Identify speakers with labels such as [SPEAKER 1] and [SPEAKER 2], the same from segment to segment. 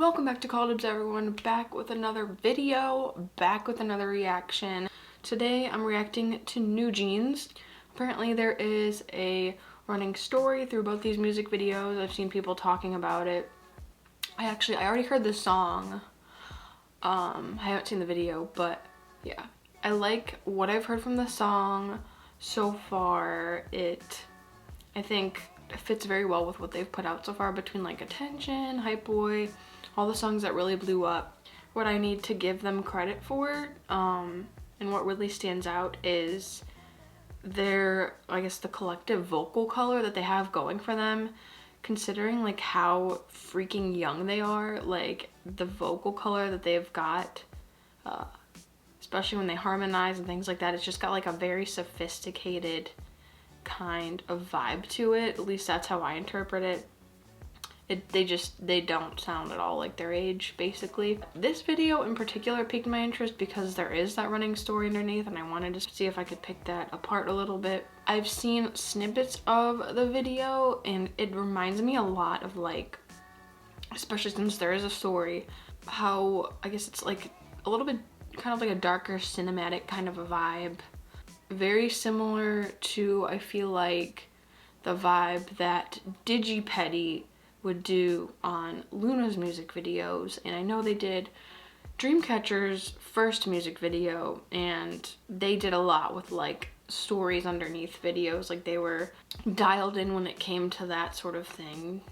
[SPEAKER 1] Welcome back to Call Dibs, everyone. Back with another video, back with another reaction. Today I'm reacting to NewJeanss. Apparently there is a running story through both these music videos. I've seen people talking about it. I already heard the song. I haven't seen the video, but yeah. I like what I've heard from the song so far. I think it fits very well with what they've put out so far, between like Attention, Hype Boy, all the songs that really blew up. What I need to give them credit for, and what really stands out is their, I guess, the collective vocal color that they have going for them, considering like how freaking young they are. Like the vocal color that they've got, especially when they harmonize and things like that, it's just got like a very sophisticated kind of vibe to it. At least that's how I interpret it. They don't sound at all like their age, basically. This video in particular piqued my interest because there is that running story underneath, and I wanted to see if I could pick that apart a little bit. I've seen snippets of the video and it reminds me a lot of, like, especially since there is a story, how I guess it's like a little bit kind of like a darker cinematic kind of a vibe. Very similar to, I feel like, the vibe that Petty would do on Luna's music videos. And I know they did Dreamcatcher's first music video, and they did a lot with like stories underneath videos. Like they were dialed in when it came to that sort of thing,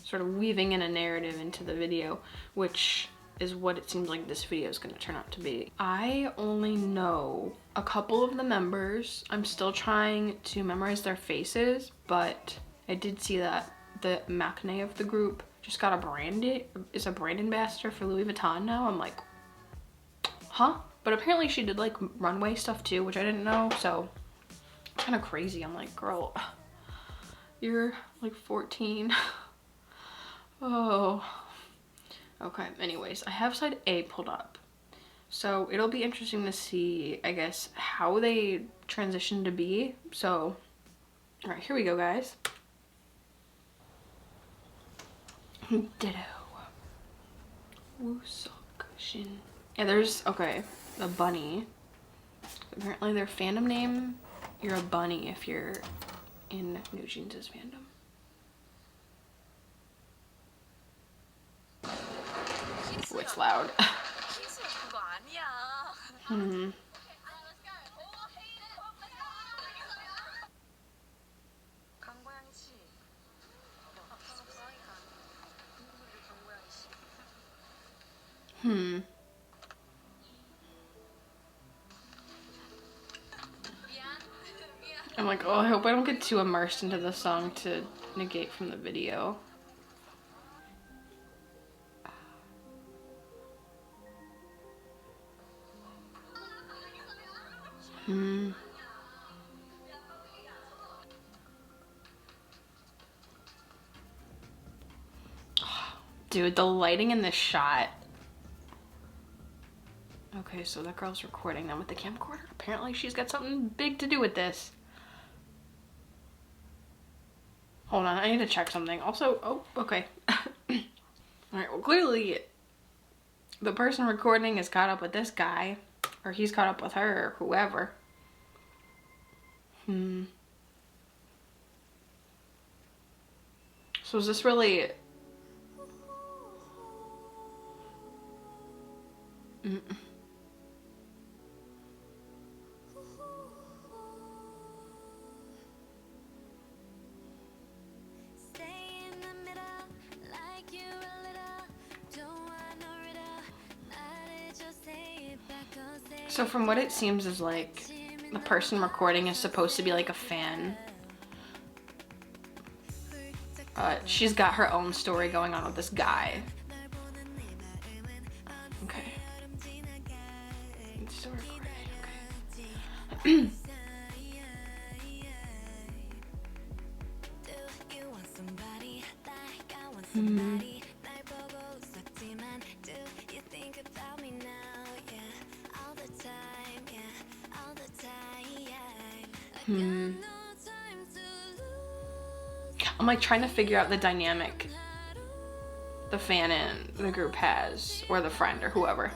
[SPEAKER 1] sort of weaving in a narrative into the video, which is what it seems like this video is going to turn out to be. I only know a couple of the members. I'm still trying to memorize their faces, but I did see that the Maknae of the group just got is a brand ambassador for Louis Vuitton now. I'm like, huh? But apparently she did like runway stuff too, which I didn't know, so kind of crazy. I'm like, girl, you're like 14. Oh. Okay, anyways, I have side A pulled up. So it'll be interesting to see, I guess, how they transition to B. So, all right, here we go, guys. Ditto. Woo-sok Shin. Yeah, there's, okay, a bunny. Apparently their fandom name, you're a bunny if you're in NewJeanss' fandom. Oh, it's loud. I'm like, oh, I hope I don't get too immersed into the song to negate from the video. Dude, the lighting in this shot. Okay, so that girl's recording them with the camcorder. Apparently she's got something big to do with this. Hold on, I need to check something. Also, oh, okay. Alright, well, clearly the person recording is caught up with this guy, or he's caught up with her, or whoever. So is this really... So from what it seems is like the person recording is supposed to be like a fan. She's got her own story going on with this guy. Okay. It's still recording, okay. I'm like trying to figure out the dynamic the fan in the group has, or the friend or whoever.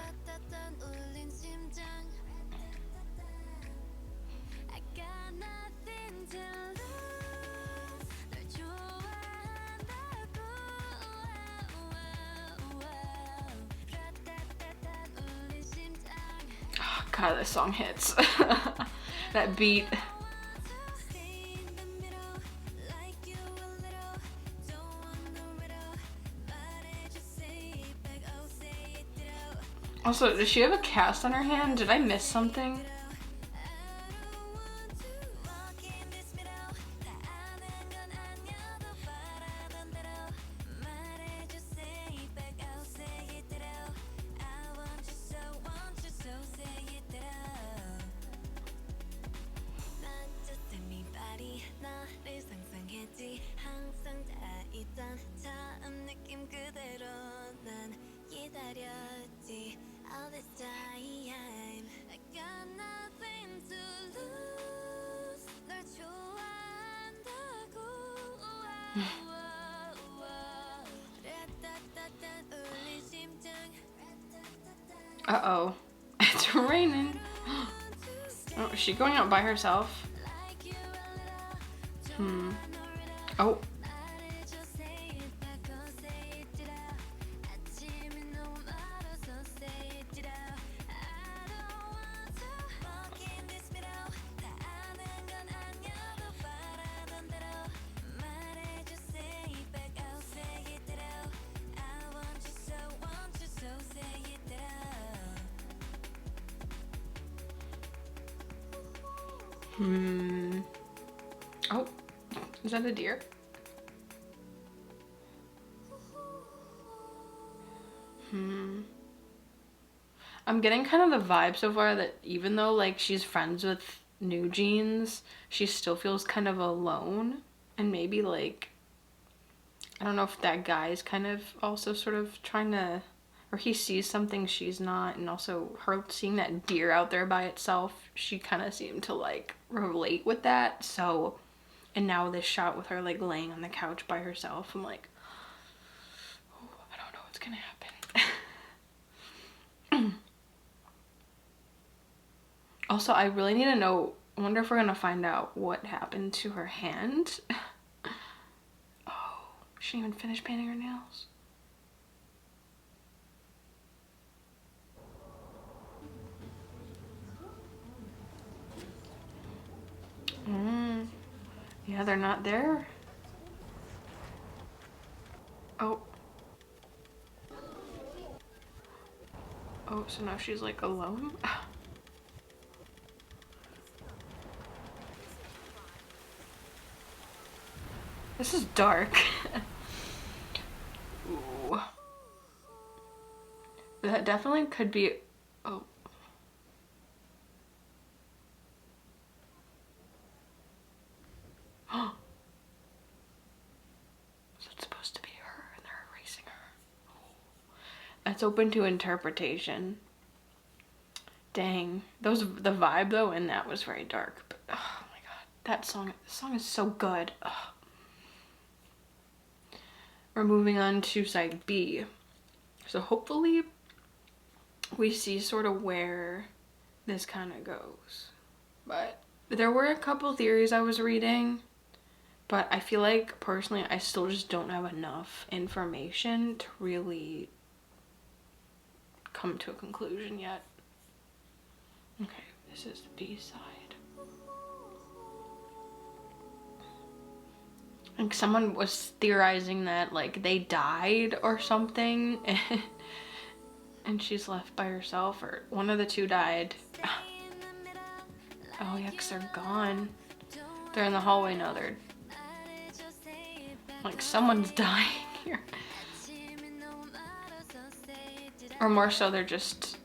[SPEAKER 1] Oh, God, this song hits. That beat. Also, does she have a cast on her hand? Did I miss something? Uh-oh. It's raining. Oh, is she going out by herself? Oh. Oh, is that a deer? I'm getting kind of the vibe so far that even though like she's friends with NewJeanss, she still feels kind of alone, and maybe like, I don't know if that guy is kind of also sort of trying to, or he sees something she's not, and also her seeing that deer out there by itself, she kind of seemed to like relate with that. So, and now this shot with her like laying on the couch by herself, I'm like, oh, I don't know what's gonna happen. Also, I really need to know, I wonder if we're gonna find out what happened to her hand. Oh, she didn't even finish painting her nails. Yeah, they're not there. Oh. Oh, so now she's like alone? This is dark. Ooh. That definitely could be, oh. So it's supposed to be her and they're erasing her. That's open to interpretation. Dang. The vibe though in that was very dark. But, oh my god. This song is so good. Ugh. We're moving on to side B. So hopefully we see sort of where this kind of goes. But there were a couple theories I was reading, but I feel like personally I still just don't have enough information to really come to a conclusion yet. Okay, this is the B side. Like someone was theorizing that like they died or something, and she's left by herself, or one of the two died. Oh yeah, 'cause they're gone. They're in the hallway now. They're like, someone's dying here. Or more so, they're just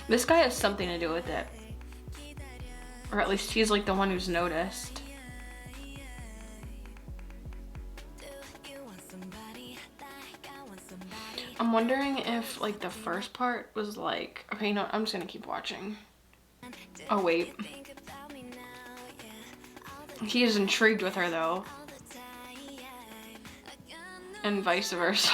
[SPEAKER 1] This guy has something to do with it. Or at least he's like the one who's noticed. I'm wondering if like the first part was like, okay, you know what? I'm just gonna keep watching. Oh wait. He is intrigued with her though. And vice versa.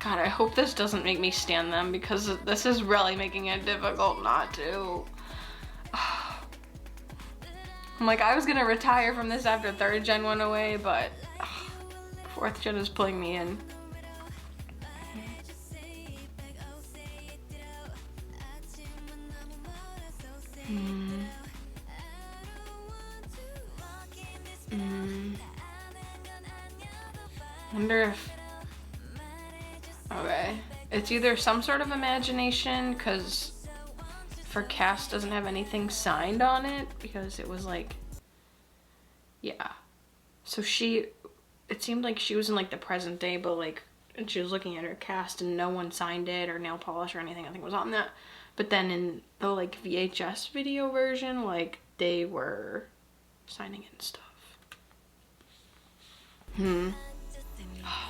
[SPEAKER 1] God, I hope this doesn't make me stan them, because this is really making it difficult not to. I'm like, I was gonna retire from this after 3rd gen went away, but 4th gen is pulling me in. Wonder if, okay, it's either some sort of imagination, because for cast doesn't have anything signed on it, because it was like, yeah, so it seemed like she was in like the present day, but like, and she was looking at her cast and no one signed it, or nail polish or anything I think was on that. But then in the like VHS video version, like they were signing in stuff.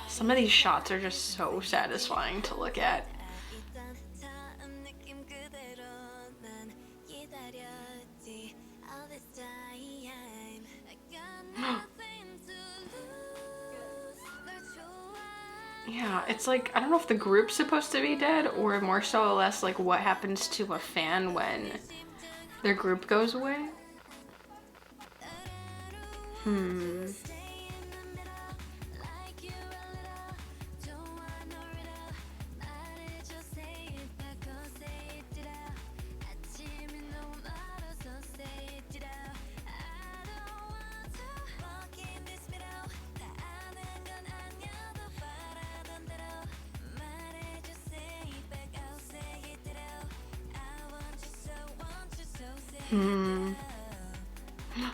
[SPEAKER 1] Some of these shots are just so satisfying to look at. Yeah, it's like, I don't know if the group's supposed to be dead, or more so or less like what happens to a fan when their group goes away.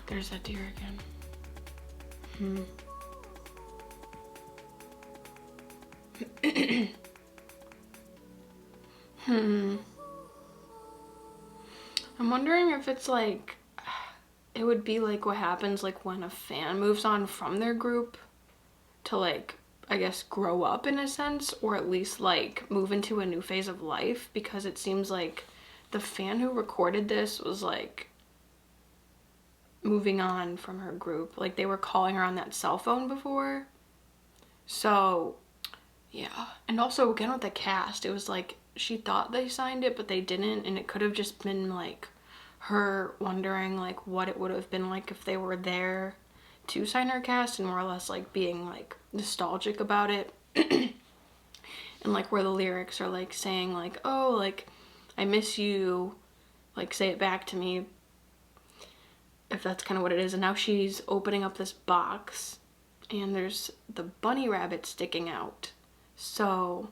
[SPEAKER 1] There's that deer again. I'm wondering if it's like, it would be like what happens like when a fan moves on from their group to like, I guess, grow up in a sense, or at least like move into a new phase of life, because it seems like the fan who recorded this was like moving on from her group. Like they were calling her on that cell phone before. So yeah, and also again with the cast, it was like she thought they signed it but they didn't, and it could have just been like her wondering like what it would have been like if they were there to sign her cast, and more or less like being like nostalgic about it. And like where the lyrics are like saying like, oh, like I miss you, like say it back to me, if that's kind of what it is. And now she's opening up this box and there's the bunny rabbit sticking out, so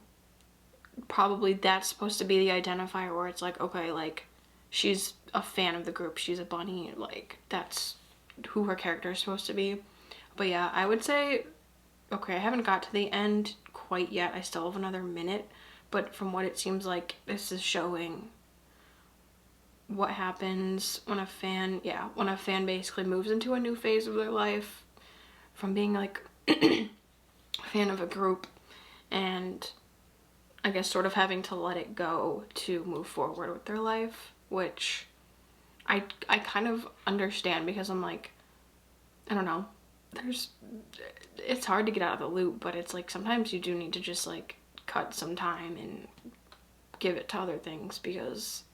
[SPEAKER 1] probably that's supposed to be the identifier where it's like, okay, like she's a fan of the group, she's a bunny, like that's who her character is supposed to be. But yeah, I would say, okay, I haven't got to the end quite yet, I still have another minute, but from what it seems like, this is showing what happens when a fan, yeah, when a fan basically moves into a new phase of their life from being like a fan of a group, and I guess sort of having to let it go to move forward with their life, which I kind of understand, because I'm like, I don't know, it's hard to get out of the loop, but it's like sometimes you do need to just like cut some time and give it to other things, because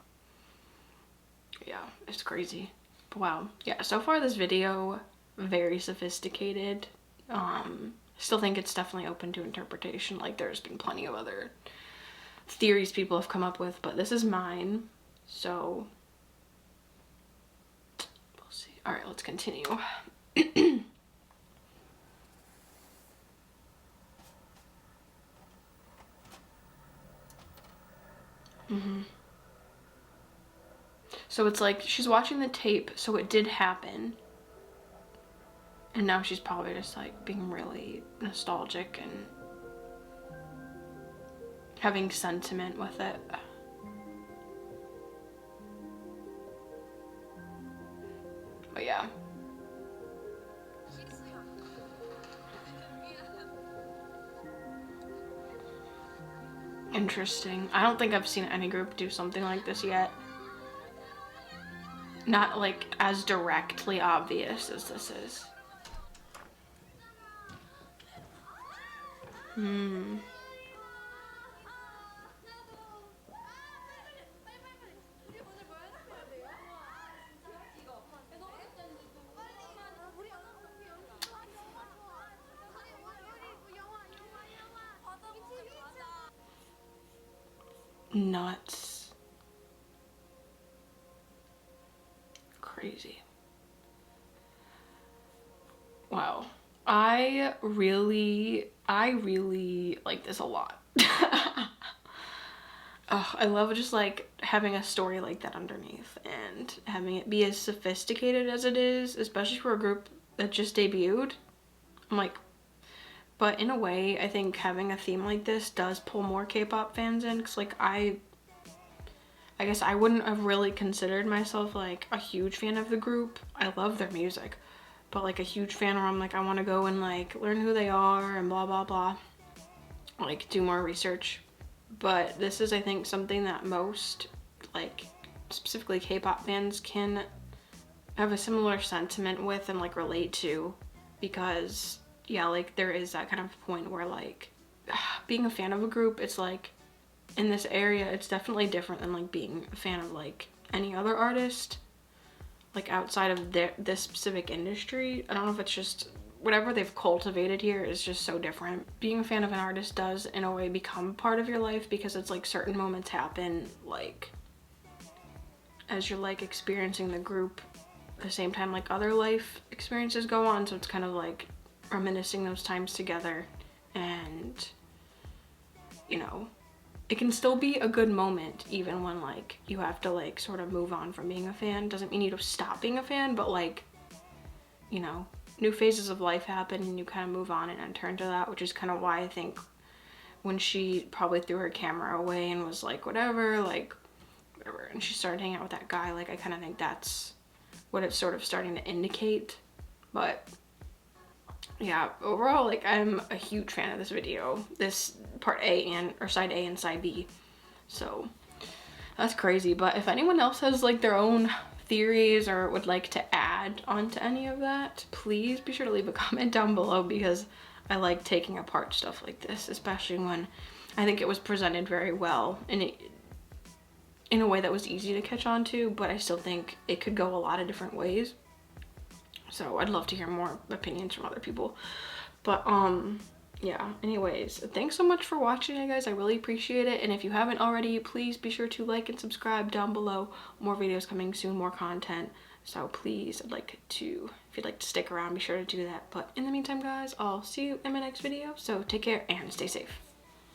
[SPEAKER 1] yeah, it's crazy. But wow, yeah, so far this video, very sophisticated. Still think it's definitely open to interpretation, like there's been plenty of other theories people have come up with, but this is mine, so we'll see. All right, let's continue. So it's like she's watching the tape, so it did happen, and now she's probably just like being really nostalgic and having sentiment with it. But yeah. Interesting. I don't think I've seen any group do something like this yet. Not like as directly obvious as this is. Nuts. Crazy. Wow. I really like this a lot. Oh, I love just like having a story like that underneath and having it be as sophisticated as it is, especially for a group that just debuted. I'm like, but in a way, I think having a theme like this does pull more K-pop fans in, because like I guess I wouldn't have really considered myself like a huge fan of the group. I love their music, but like a huge fan where I'm like, I want to go and like learn who they are and blah blah blah, like do more research. But this is, I think, something that most like specifically K-pop fans can have a similar sentiment with and like relate to, because yeah, like there is that kind of point where like being a fan of a group, it's like in this area it's definitely different than like being a fan of like any other artist like outside of this specific industry. I don't know if it's just whatever they've cultivated here is just so different. Being a fan of an artist does in a way become part of your life, because it's like certain moments happen like as you're like experiencing the group at the same time like other life experiences go on, so it's kind of like reminiscing those times together. And you know, it can still be a good moment even when like you have to like sort of move on from being a fan. Doesn't mean you to stop being a fan, but like, you know, new phases of life happen and you kind of move on and turn to that, which is kind of why I think when she probably threw her camera away and was like whatever, like whatever, and she started hanging out with that guy, like I kind of think that's what it's sort of starting to indicate. But yeah, overall, like I'm a huge fan of this video, this part A and or side A and side B. So that's crazy. But if anyone else has like their own theories or would like to add onto any of that, please be sure to leave a comment down below, because I like taking apart stuff like this, especially when I think it was presented very well and in a way that was easy to catch on to, but I still think it could go a lot of different ways. So I'd love to hear more opinions from other people. But yeah, anyways, thanks so much for watching, you guys. I really appreciate it. And if you haven't already, please be sure to like and subscribe down below. More videos coming soon, more content. So please, I'd like to, if you'd like to stick around, be sure to do that. But in the meantime, guys, I'll see you in my next video. So take care and stay safe.